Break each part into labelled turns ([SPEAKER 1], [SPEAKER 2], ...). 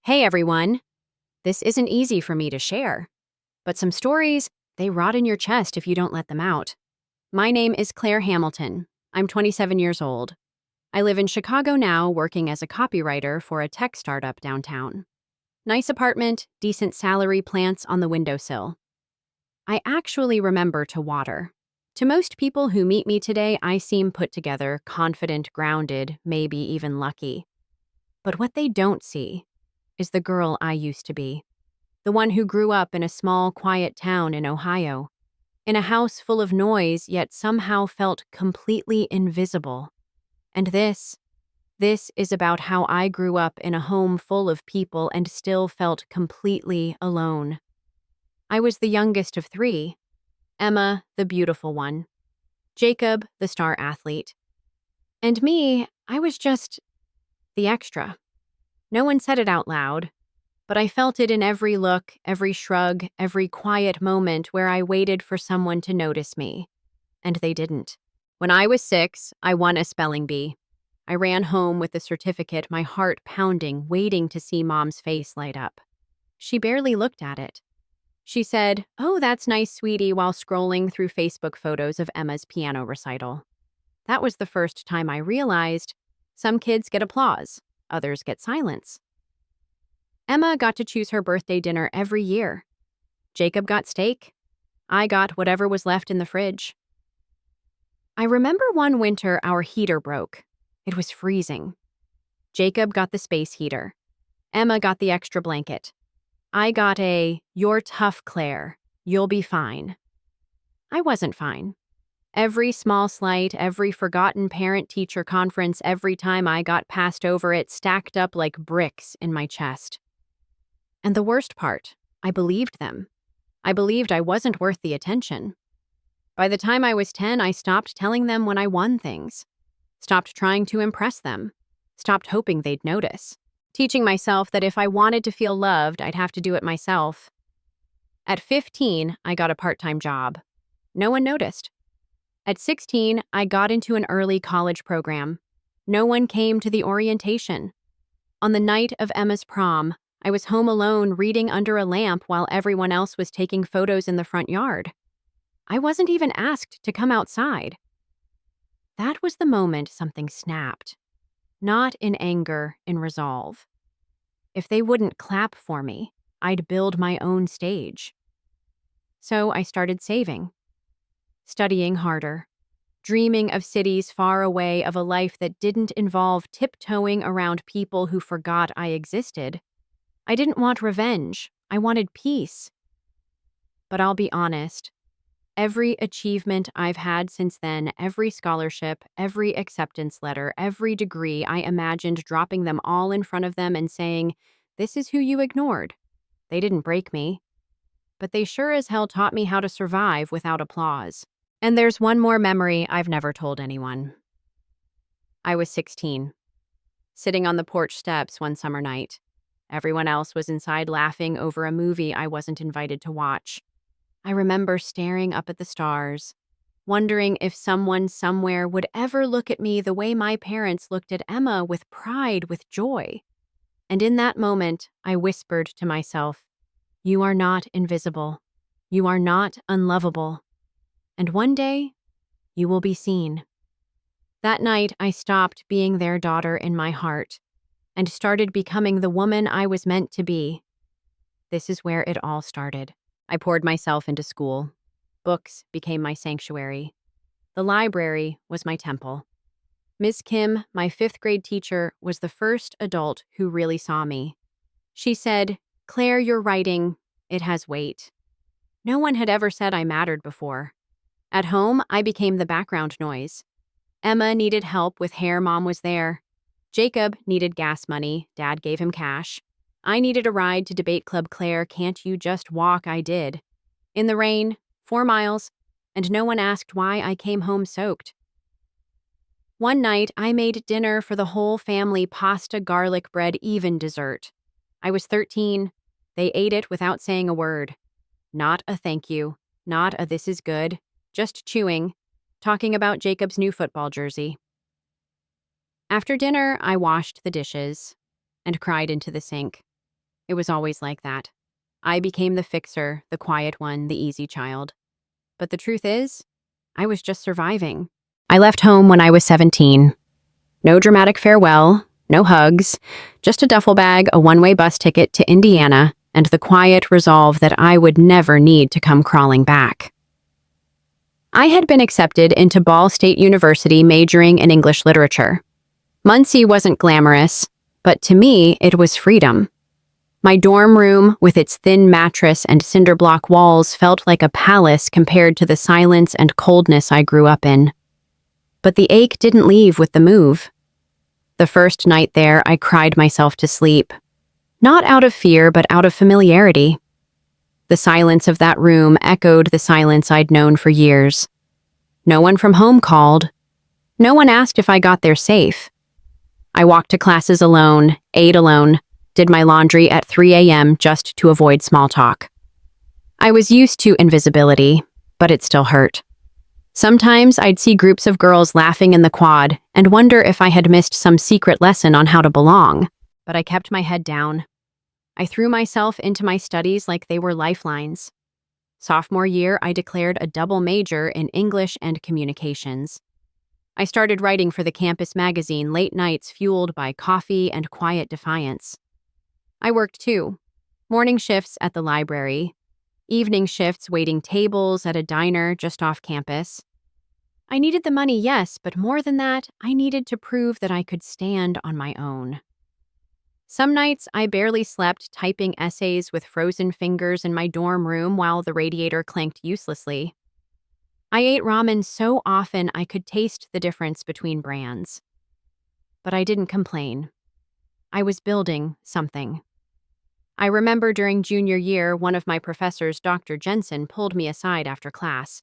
[SPEAKER 1] Hey everyone! This isn't easy for me to share, but some stories, they rot in your chest if you don't let them out. My name is Claire Hamilton. I'm 27 years old. I live in Chicago now, working as a copywriter for a tech startup downtown. Nice apartment, decent salary, plants on the windowsill. I actually remember to water. To most people who meet me today, I seem put together, confident, grounded, maybe even lucky. But what they don't see is the girl I used to be. The one who grew up in a small, quiet town in Ohio, in a house full of noise, yet somehow felt completely invisible. And this is about how I grew up in a home full of people and still felt completely alone. I was the youngest of three: Emma, the beautiful one; Jacob, the star athlete. And me, I was just the extra. No one said it out loud, but I felt it in every look, every shrug, every quiet moment where I waited for someone to notice me. And they didn't. When I was 6, I won a spelling bee. I ran home with the certificate, my heart pounding, waiting to see Mom's face light up. She barely looked at it. She said, "Oh, that's nice, sweetie," while scrolling through Facebook photos of Emma's piano recital. That was the first time I realized some kids get applause, others get silence. Emma got to choose her birthday dinner every year. Jacob got steak. I got whatever was left in the fridge. I remember one winter our heater broke. It was freezing. Jacob got the space heater. Emma got the extra blanket. I got a "You're tough, Claire. You'll be fine." I wasn't fine. Every small slight, every forgotten parent-teacher conference, every time I got passed over, it stacked up like bricks in my chest. And the worst part, I believed them. I believed I wasn't worth the attention. By the time I was 10, I stopped telling them when I won things. Stopped trying to impress them. Stopped hoping they'd notice. Teaching myself that if I wanted to feel loved, I'd have to do it myself. At 15, I got a part-time job. No one noticed. At 16, I got into an early college program. No one came to the orientation. On the night of Emma's prom, I was home alone reading under a lamp while everyone else was taking photos in the front yard. I wasn't even asked to come outside. That was the moment something snapped. Not in anger, in resolve. If they wouldn't clap for me, I'd build my own stage. So I started saving. Studying harder. Dreaming of cities far away, of a life that didn't involve tiptoeing around people who forgot I existed. I didn't want revenge. I wanted peace. But I'll be honest, every achievement I've had since then, every scholarship, every acceptance letter, every degree, I imagined dropping them all in front of them and saying, "This is who you ignored." They didn't break me, but they sure as hell taught me how to survive without applause. And there's one more memory I've never told anyone. I was 16, sitting on the porch steps one summer night. Everyone else was inside laughing over a movie I wasn't invited to watch. I remember staring up at the stars, wondering if someone somewhere would ever look at me the way my parents looked at Emma, with pride, with joy. And in that moment, I whispered to myself, "You are not invisible. You are not unlovable. And one day, you will be seen." That night, I stopped being their daughter in my heart and started becoming the woman I was meant to be. This is where it all started. I poured myself into school. Books became my sanctuary. The library was my temple. Miss Kim, my 5th-grade teacher, was the first adult who really saw me. She said, "Claire, your writing, it has weight." No one had ever said I mattered before. At home, I became the background noise. Emma needed help with hair, Mom was there. Jacob needed gas money, Dad gave him cash. I needed a ride to debate club, Claire, can't you just walk? I did. In the rain, 4 miles, and no one asked why I came home soaked. One night, I made dinner for the whole family: pasta, garlic bread, even dessert. I was 13. They ate it without saying a word. Not a thank you, not a "this is good," just chewing, talking about Jacob's new football jersey. After dinner, I washed the dishes and cried into the sink. It was always like that. I became the fixer, the quiet one, the easy child. But the truth is, I was just surviving. I left home when I was 17. No dramatic farewell, no hugs, just a duffel bag, a one-way bus ticket to Indiana, and the quiet resolve that I would never need to come crawling back. I had been accepted into Ball State University majoring in English literature. Muncie wasn't glamorous, but to me, it was freedom. My dorm room, with its thin mattress and cinder block walls, felt like a palace compared to the silence and coldness I grew up in. But the ache didn't leave with the move. The first night there, I cried myself to sleep. Not out of fear, but out of familiarity. The silence of that room echoed the silence I'd known for years. No one from home called. No one asked if I got there safe. I walked to classes alone, ate alone, did my laundry at 3 a.m. just to avoid small talk. I was used to invisibility, but it still hurt. Sometimes I'd see groups of girls laughing in the quad and wonder if I had missed some secret lesson on how to belong, but I kept my head down. I threw myself into my studies like they were lifelines. Sophomore year, I declared a double major in English and communications. I started writing for the campus magazine late nights fueled by coffee and quiet defiance. I worked too. Morning shifts at the library, evening shifts waiting tables at a diner just off campus. I needed the money, yes, but more than that, I needed to prove that I could stand on my own. Some nights, I barely slept typing essays with frozen fingers in my dorm room while the radiator clanked uselessly. I ate ramen so often I could taste the difference between brands. But I didn't complain. I was building something. I remember during junior year, one of my professors, Dr. Jensen, pulled me aside after class.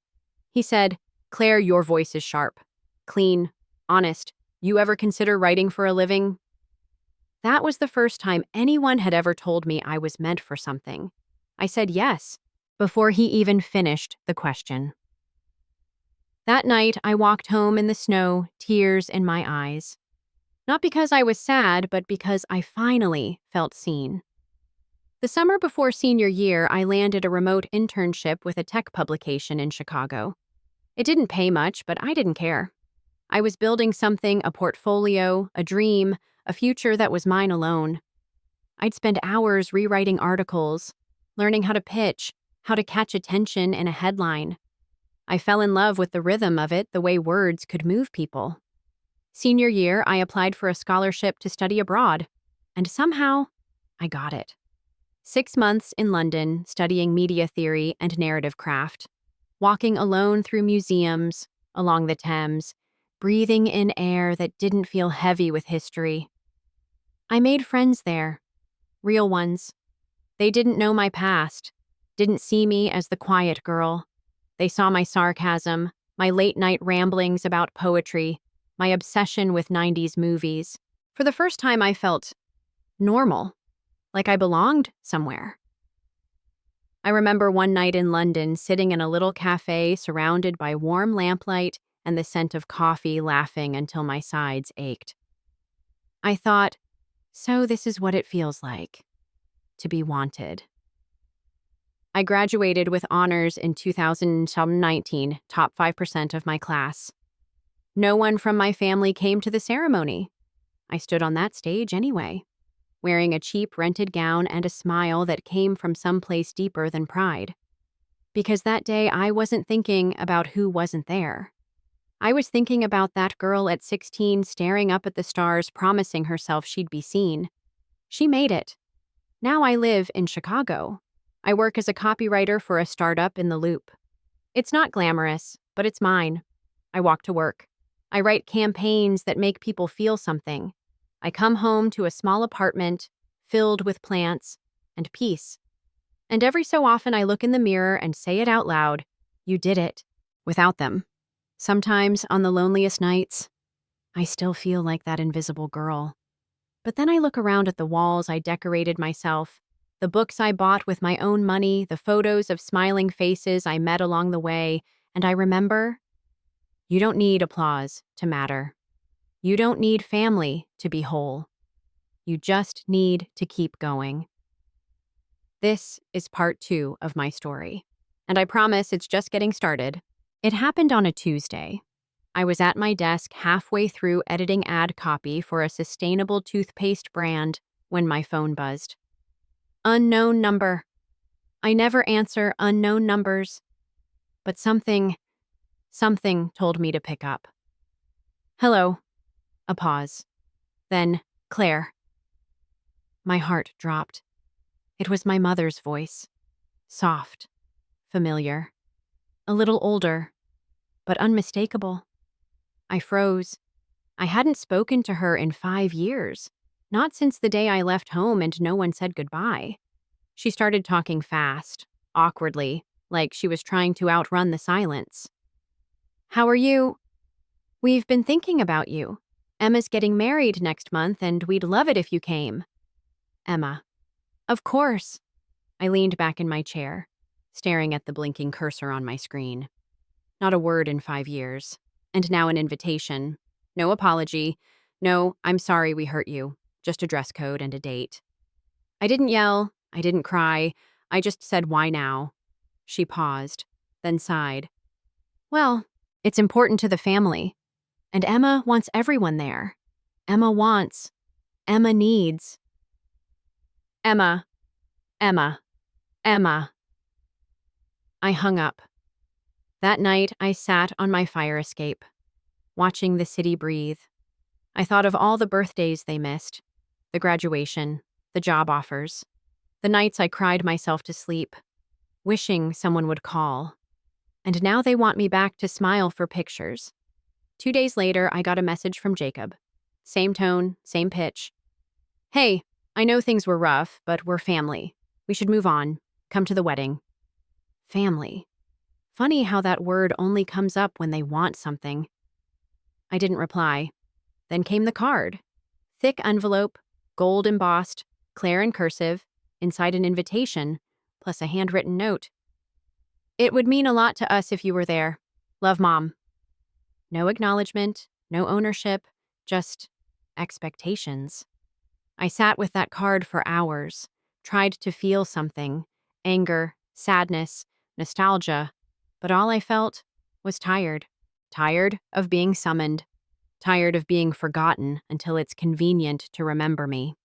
[SPEAKER 1] He said, "Claire, your voice is sharp, clean, honest. You ever consider writing for a living?" That was the first time anyone had ever told me I was meant for something. I said yes, before he even finished the question. That night, I walked home in the snow, tears in my eyes. Not because I was sad, but because I finally felt seen. The summer before senior year, I landed a remote internship with a tech publication in Chicago. It didn't pay much, but I didn't care. I was building something, a portfolio, a dream, a future that was mine alone. I'd spend hours rewriting articles, learning how to pitch, how to catch attention in a headline. I fell in love with the rhythm of it, the way words could move people. Senior year, I applied for a scholarship to study abroad, and somehow, I got it. 6 months in London, studying media theory and narrative craft, walking alone through museums, along the Thames, breathing in air that didn't feel heavy with history. I made friends there, real ones. They didn't know my past, didn't see me as the quiet girl. They saw my sarcasm, my late-night ramblings about poetry, my obsession with 90s movies. For the first time, I felt normal, like I belonged somewhere. I remember one night in London, sitting in a little cafe surrounded by warm lamplight and the scent of coffee, laughing until my sides ached. I thought, so this is what it feels like to be wanted. I graduated with honors in 2019, top 5% of my class. No one from my family came to the ceremony. I stood on that stage anyway, wearing a cheap rented gown and a smile that came from someplace deeper than pride. Because that day I wasn't thinking about who wasn't there. I was thinking about that girl at 16 staring up at the stars, promising herself she'd be seen. She made it. Now I live in Chicago. I work as a copywriter for a startup in the Loop. It's not glamorous, but it's mine. I walk to work. I write campaigns that make people feel something. I come home to a small apartment filled with plants and peace. And every so often I look in the mirror and say it out loud, "You did it," without them. Sometimes, on the loneliest nights, I still feel like that invisible girl. But then I look around at the walls I decorated myself, the books I bought with my own money, the photos of smiling faces I met along the way, and I remember, you don't need applause to matter. You don't need family to be whole. You just need to keep going. This is part 2 of my story. And I promise it's just getting started. It happened on a Tuesday. I was at my desk halfway through editing ad copy for a sustainable toothpaste brand when my phone buzzed. Unknown number. I never answer unknown numbers. But something told me to pick up. Hello. A pause. Then, Claire. My heart dropped. It was my mother's voice. Soft. Familiar. A little older. But unmistakable. I froze. I hadn't spoken to her in 5 years. Not since the day I left home and no one said goodbye. She started talking fast, awkwardly, like she was trying to outrun the silence. How are you? We've been thinking about you. Emma's getting married next month and we'd love it if you came. Emma. Of course. I leaned back in my chair, staring at the blinking cursor on my screen. Not a word in 5 years. And now an invitation. No apology. No, I'm sorry we hurt you. Just a dress code and a date. I didn't yell. I didn't cry. I just said, why now? She paused, then sighed. Well, it's important to the family. And Emma wants everyone there. Emma needs. Emma. I hung up. That night, I sat on my fire escape, watching the city breathe. I thought of all the birthdays they missed, the graduation, the job offers, the nights I cried myself to sleep, wishing someone would call. And now they want me back to smile for pictures. 2 days later, I got a message from Jacob. Same tone, same pitch. Hey, I know things were rough, but we're family. We should move on. Come to the wedding. Family. Funny how that word only comes up when they want something. I didn't reply. Then came the card. Thick envelope, gold embossed, Claire in cursive, inside an invitation, plus a handwritten note. It would mean a lot to us if you were there. Love, Mom. No acknowledgement, no ownership, just expectations. I sat with that card for hours, tried to feel something, anger, sadness, nostalgia, but all I felt was tired. Tired of being summoned. Tired of being forgotten until it's convenient to remember me.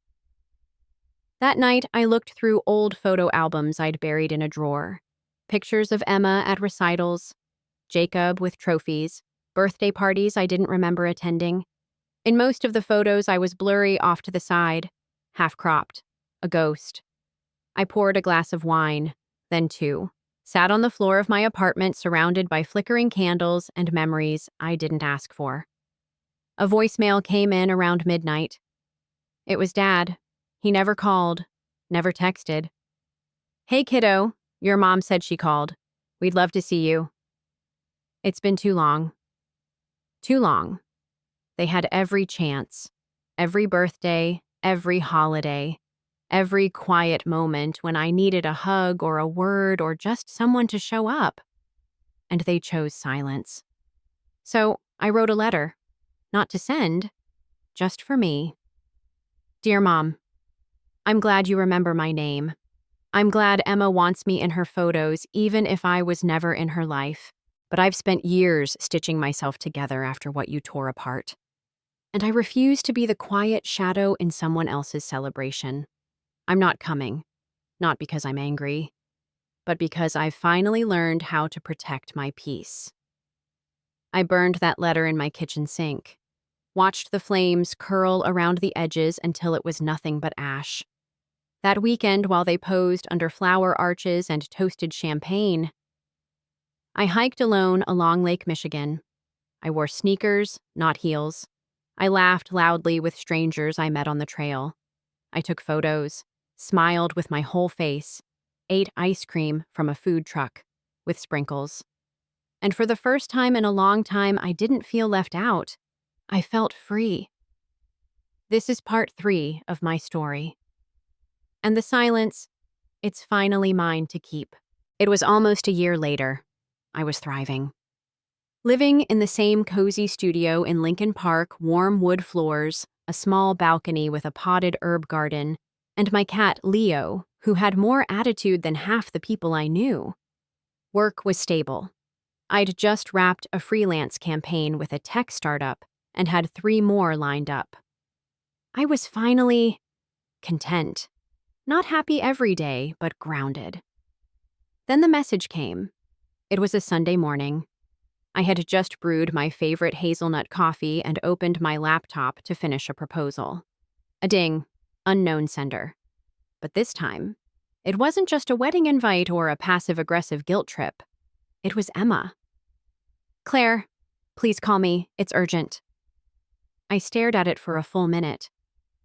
[SPEAKER 1] That night, I looked through old photo albums I'd buried in a drawer. Pictures of Emma at recitals, Jacob with trophies, birthday parties I didn't remember attending. In most of the photos, I was blurry off to the side, half-cropped, a ghost. I poured a glass of wine, then 2, sat on the floor of my apartment surrounded by flickering candles and memories I didn't ask for. A voicemail came in around midnight. It was Dad. He never called, never texted. Hey, kiddo, your mom said she called. We'd love to see you. It's been too long. Too long. They had every chance, every birthday, every holiday, every quiet moment when I needed a hug or a word or just someone to show up. And they chose silence. So I wrote a letter, not to send, just for me. Dear Mom, I'm glad you remember my name. I'm glad Emma wants me in her photos, even if I was never in her life. But I've spent years stitching myself together after what you tore apart. And I refuse to be the quiet shadow in someone else's celebration. I'm not coming, not because I'm angry, but because I've finally learned how to protect my peace. I burned that letter in my kitchen sink, watched the flames curl around the edges until it was nothing but ash. That weekend, while they posed under flower arches and toasted champagne, I hiked alone along Lake Michigan. I wore sneakers, not heels. I laughed loudly with strangers I met on the trail. I took photos, smiled with my whole face, ate ice cream from a food truck with sprinkles. And for the first time in a long time, I didn't feel left out. I felt free. This is part 3 of my story. And the silence, it's finally mine to keep. It was almost a year later. I was thriving. Living in the same cozy studio in Lincoln Park, warm wood floors, a small balcony with a potted herb garden, and my cat, Leo, who had more attitude than half the people I knew. Work was stable. I'd just wrapped a freelance campaign with a tech startup and had 3 more lined up. I was finally content. Not happy every day, but grounded. Then the message came. It was a Sunday morning. I had just brewed my favorite hazelnut coffee and opened my laptop to finish a proposal. A ding, unknown sender. But this time, it wasn't just a wedding invite or a passive-aggressive guilt trip. It was Emma. "Claire, please call me. It's urgent." I stared at it for a full minute.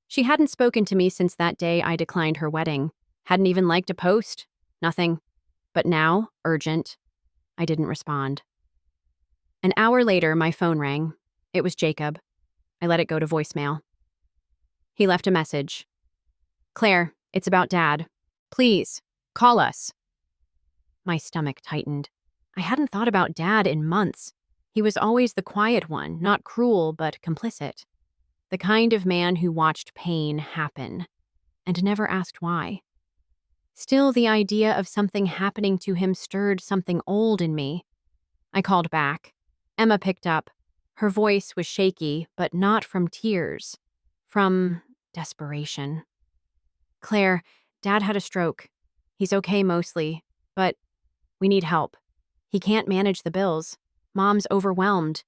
[SPEAKER 1] She hadn't spoken to me since that day I declined her wedding. Hadn't even liked a post. Nothing. But now, urgent. I didn't respond. An hour later, my phone rang. It was Jacob. I let it go to voicemail. He left a message. "Claire, it's about Dad. Please, call us." My stomach tightened. I hadn't thought about Dad in months. He was always the quiet one, not cruel, but complicit. The kind of man who watched pain happen and never asked why. Still, the idea of something happening to him stirred something old in me. I called back. Emma picked up. Her voice was shaky, but not from tears. From desperation. "Claire, Dad had a stroke. He's okay mostly, but we need help. He can't manage the bills. Mom's overwhelmed.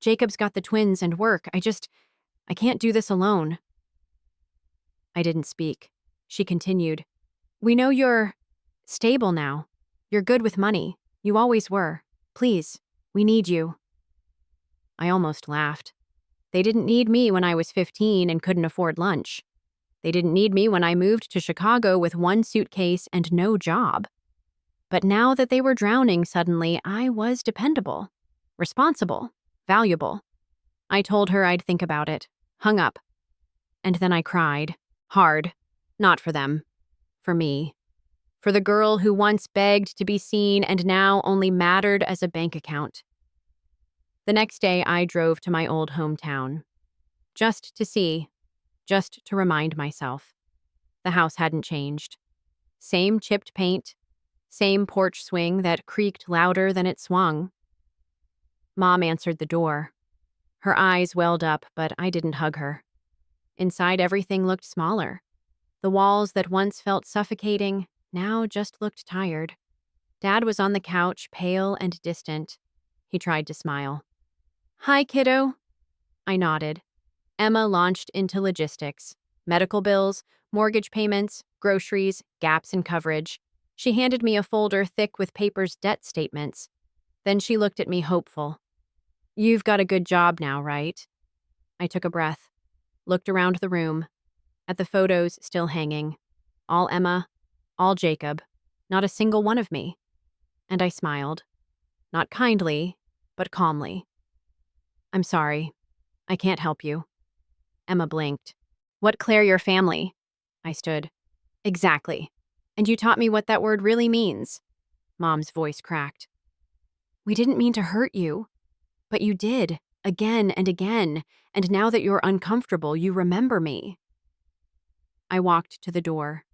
[SPEAKER 1] Jacob's got the twins and work. I can't do this alone." I didn't speak. She continued. "We know you're stable now. You're good with money. You always were. Please, we need you." I almost laughed. They didn't need me when I was 15 and couldn't afford lunch. They didn't need me when I moved to Chicago with 1 suitcase and no job. But now that they were drowning suddenly, I was dependable, responsible, valuable. I told her I'd think about it, hung up. And then I cried. Hard. Not for them. For me. For the girl who once begged to be seen and now only mattered as a bank account. The next day, I drove to my old hometown. Just to see. Just to remind myself. The house hadn't changed. Same chipped paint. Same porch swing that creaked louder than it swung. Mom answered the door. Her eyes welled up, but I didn't hug her. Inside, everything looked smaller. The walls that once felt suffocating now just looked tired. Dad was on the couch, pale and distant. He tried to smile. "Hi, kiddo." I nodded. Emma launched into logistics. Medical bills, mortgage payments, groceries, gaps in coverage. She handed me a folder thick with paper's debt statements. Then she looked at me hopeful. "You've got a good job now, right?" I took a breath, looked around the room, at the photos still hanging. All Emma, all Jacob, not a single one of me. And I smiled. Not kindly, but calmly. "I'm sorry. I can't help you." Emma blinked. "What, Claire, your family?" I stood. "Exactly. And you taught me what that word really means." Mom's voice cracked. "We didn't mean to hurt you. But you did, again and again, and now that you're uncomfortable, you remember me." I walked to the door,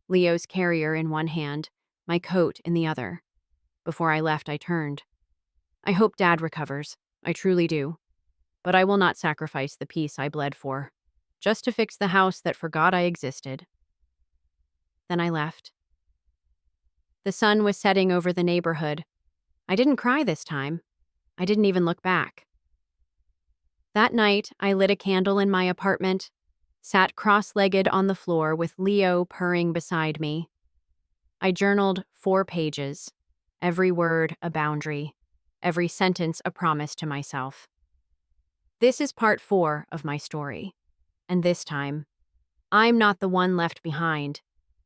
[SPEAKER 1] Leo's carrier in one hand, my coat in the other. Before I left, I turned. "I hope Dad recovers. I truly do. But I will not sacrifice the peace I bled for, just to fix the house that forgot I existed." Then I left. The sun was setting over the neighborhood. I didn't cry this time. I didn't even look back. That night, I lit a candle in my apartment, sat cross-legged on the floor with Leo purring beside me. I journaled 4 pages, every word a boundary, every sentence a promise to myself. This is part 4 of my story. And this time, I'm not the one left behind.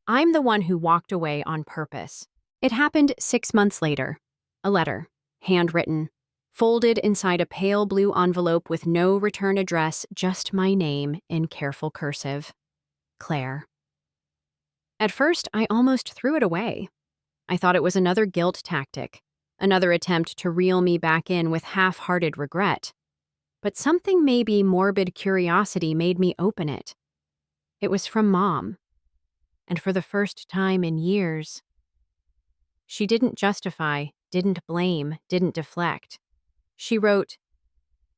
[SPEAKER 1] I'm the one who walked away on purpose. It happened 6 months later. A letter, handwritten, folded inside a pale blue envelope with no return address, just my name in careful cursive. Claire. At first, I almost threw it away. I thought it was another guilt tactic, another attempt to reel me back in with half-hearted regret. But something, maybe morbid curiosity, made me open it. It was from Mom. And for the first time in years, she didn't justify, didn't blame, didn't deflect. She wrote,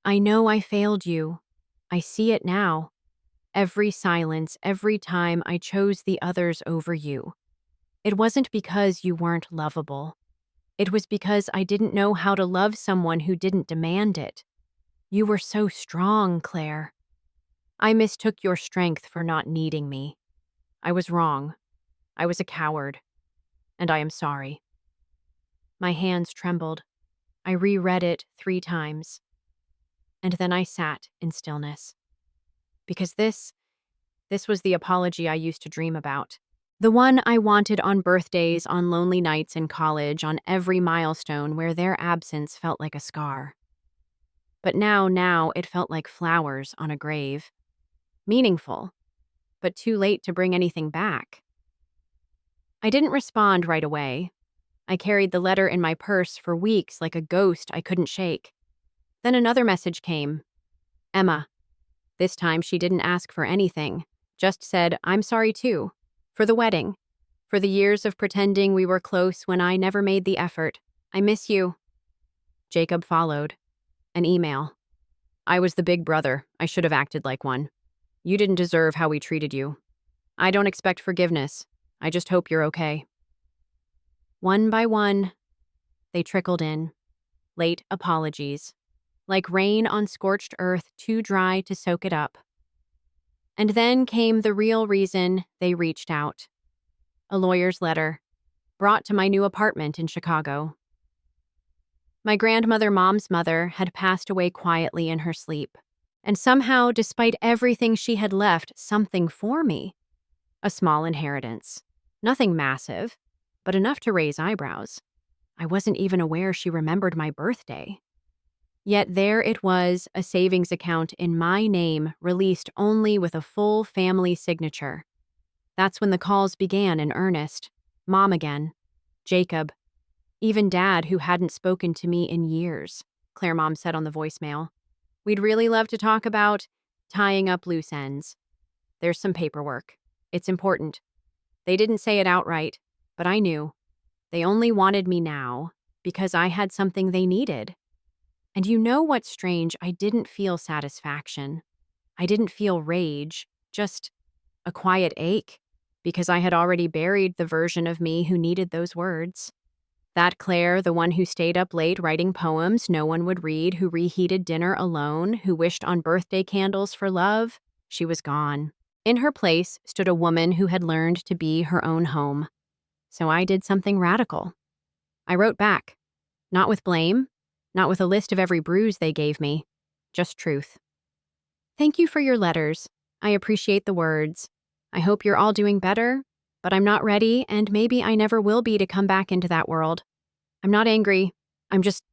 [SPEAKER 1] "I know I failed you. I see it now. Every silence, every time I chose the others over you. It wasn't because you weren't lovable. It was because I didn't know how to love someone who didn't demand it. You were so strong, Claire. I mistook your strength for not needing me. I was wrong. I was a coward. And I am sorry." My hands trembled. I reread it 3 times. And then I sat in stillness. Because this was the apology I used to dream about. The one I wanted on birthdays, on lonely nights in college, on every milestone where their absence felt like a scar. But now it felt like flowers on a grave. Meaningful, but too late to bring anything back. I didn't respond right away. I carried the letter in my purse for weeks like a ghost I couldn't shake. Then another message came. Emma. This time she didn't ask for anything, just said, "I'm sorry too. For the wedding. For the years of pretending we were close when I never made the effort. I miss you." Jacob followed. An email. "I was the big brother. I should have acted like one. You didn't deserve how we treated you. I don't expect forgiveness. I just hope you're okay." One by one, they trickled in. Late apologies. Like rain on scorched earth, too dry to soak it up. And then came the real reason they reached out. A lawyer's letter, brought to my new apartment in Chicago. My grandmother, Mom's mother, had passed away quietly in her sleep. And somehow, despite everything she had left, something for me. A small inheritance. Nothing massive, but enough to raise eyebrows. I wasn't even aware she remembered my birthday. Yet there it was, a savings account in my name, released only with a full family signature. That's when the calls began in earnest. Mom again. Jacob. Even Dad, who hadn't spoken to me in years, Claire Mom said on the voicemail. "We'd really love to talk about tying up loose ends. There's some paperwork. It's important." They didn't say it outright, but I knew. They only wanted me now because I had something they needed. And you know what's strange? I didn't feel satisfaction. I didn't feel rage, just a quiet ache, because I had already buried the version of me who needed those words. That Claire, the one who stayed up late writing poems no one would read, who reheated dinner alone, who wished on birthday candles for love, she was gone. In her place stood a woman who had learned to be her own home. So I did something radical. I wrote back, not with blame, not with a list of every bruise they gave me, just truth. "Thank you for your letters. I appreciate the words. I hope you're all doing better, but I'm not ready, and maybe I never will be, to come back into that world. I'm not angry. I'm just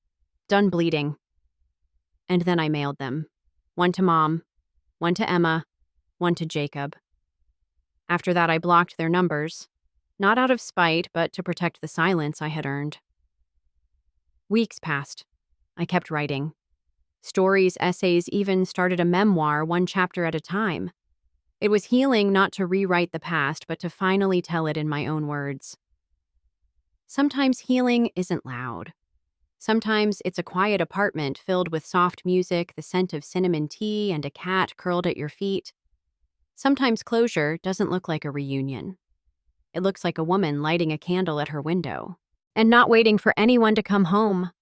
[SPEAKER 1] done bleeding." And then I mailed them. One to Mom, one to Emma, one to Jacob. After that, I blocked their numbers, not out of spite, but to protect the silence I had earned. Weeks passed. I kept writing. Stories, essays, even started a memoir, one chapter at a time. It was healing not to rewrite the past, but to finally tell it in my own words. Sometimes healing isn't loud. Sometimes it's a quiet apartment filled with soft music, the scent of cinnamon tea, and a cat curled at your feet. Sometimes closure doesn't look like a reunion. It looks like a woman lighting a candle at her window and not waiting for anyone to come home.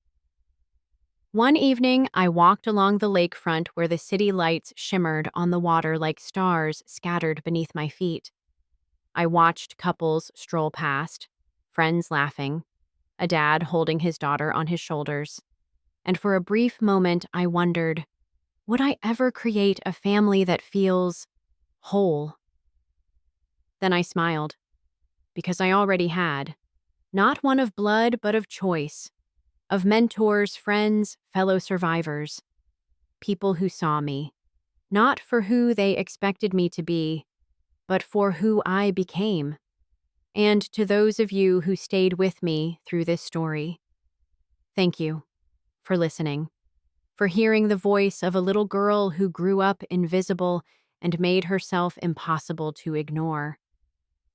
[SPEAKER 1] One evening, I walked along the lakefront where the city lights shimmered on the water like stars scattered beneath my feet. I watched couples stroll past, friends laughing, a dad holding his daughter on his shoulders. And for a brief moment, I wondered, would I ever create a family that feels whole? Then I smiled, because I already had. Not one of blood, but of choice. Of mentors, friends, fellow survivors. People who saw me, not for who they expected me to be, but for who I became. And to those of you who stayed with me through this story, thank you for listening, for hearing the voice of a little girl who grew up invisible and made herself impossible to ignore.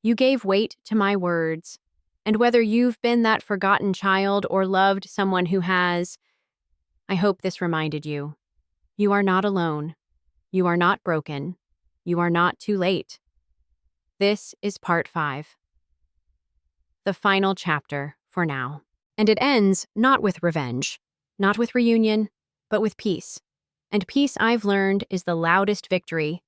[SPEAKER 1] You gave weight to my words. And whether you've been that forgotten child or loved someone who has, I hope this reminded you. You are not alone. You are not broken. You are not too late. This is part 5. The final chapter for now. And it ends not with revenge, not with reunion, but with peace. And peace, I've learned, is the loudest victory